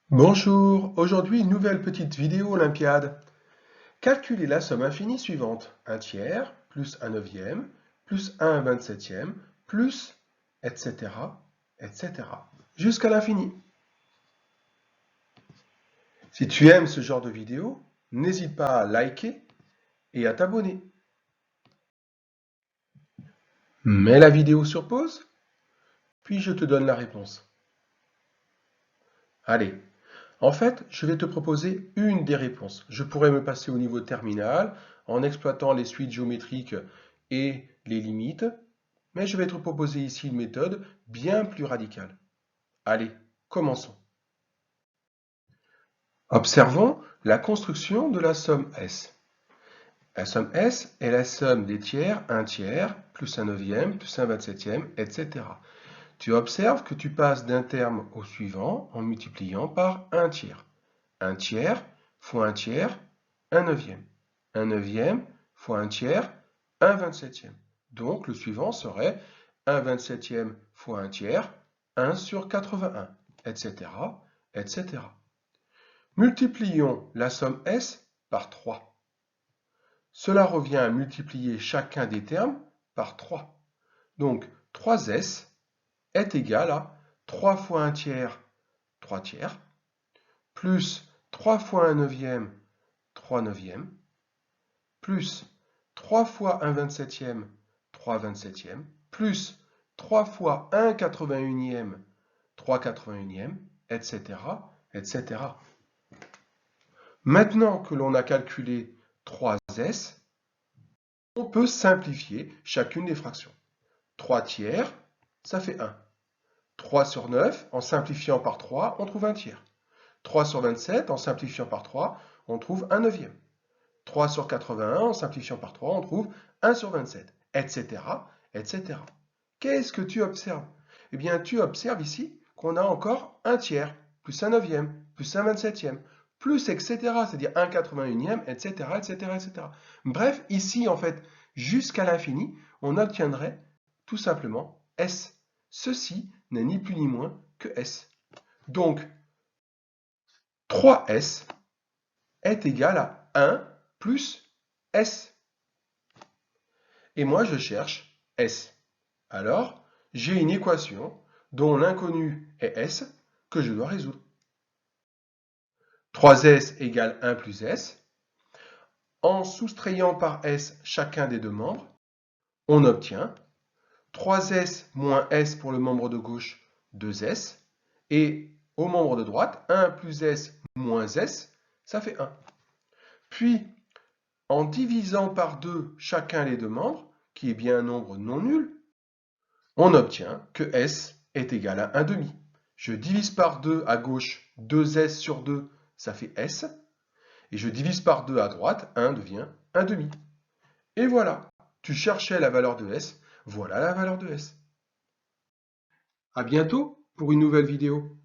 Bonjour, aujourd'hui une nouvelle petite vidéo olympiade. Calculez la somme infinie suivante. Un tiers, plus un neuvième, plus un 27e, plus, etc., etc. Jusqu'à l'infini. Si tu aimes ce genre de vidéo, n'hésite pas à liker et à t'abonner. Mets la vidéo sur pause, puis je te donne la réponse. Allez, en fait, je vais te proposer une des réponses. Je pourrais me passer au niveau terminal en exploitant les suites géométriques et les limites, mais je vais te proposer ici une méthode bien plus radicale. Allez, commençons. Observons la construction de la somme S. La somme S est la somme des tiers, un tiers, plus un neuvième, plus un 27e, etc. Tu observes que tu passes d'un terme au suivant en multipliant par un tiers. Un tiers fois un tiers, un neuvième. Un neuvième fois un tiers, un 27e. Donc le suivant serait un 27e fois un tiers, 1 sur 81, etc., etc. Multiplions la somme S par 3. Cela revient à multiplier chacun des termes par 3. Donc 3S est égal à 3 fois un tiers, 3 tiers, plus 3 fois un neuvième, 3 neuvièmes, plus 3 fois un 27e, 3 27e, plus 3 fois un 81e, 3 81e, etc., etc. Maintenant que l'on a calculé 3s, on peut simplifier chacune des fractions. 3 tiers, ça fait 1. 3 sur 9, en simplifiant par 3, on trouve un tiers. 3 sur 27, en simplifiant par 3, on trouve un neuvième. 3 sur 81, en simplifiant par 3, on trouve 1 sur 27, etc., etc. Qu'est-ce que tu observes? Eh bien, tu observes ici qu'on a encore un tiers, plus un neuvième, plus un 27e, plus etc., c'est-à-dire un 81e, etc., etc., etc. Bref, ici, en fait, jusqu'à l'infini, on obtiendrait tout simplement S. Ceci n'est ni plus ni moins que S. Donc, 3S est égal à 1 plus S. Et moi, je cherche S. Alors, j'ai une équation dont l'inconnu est S que je dois résoudre. 3S égale 1 plus S. En soustrayant par S chacun des deux membres, on obtient 3S moins S pour le membre de gauche, 2S. Et au membre de droite, 1 plus S moins S, ça fait 1. Puis, en divisant par 2 chacun les deux membres, qui est bien un nombre non nul, on obtient que S est égal à 1 demi. Je divise par 2 à gauche, 2S sur 2, ça fait S. Et je divise par 2 à droite, 1 devient 1 demi. Et voilà, tu cherchais la valeur de S, voilà la valeur de S. À bientôt pour une nouvelle vidéo.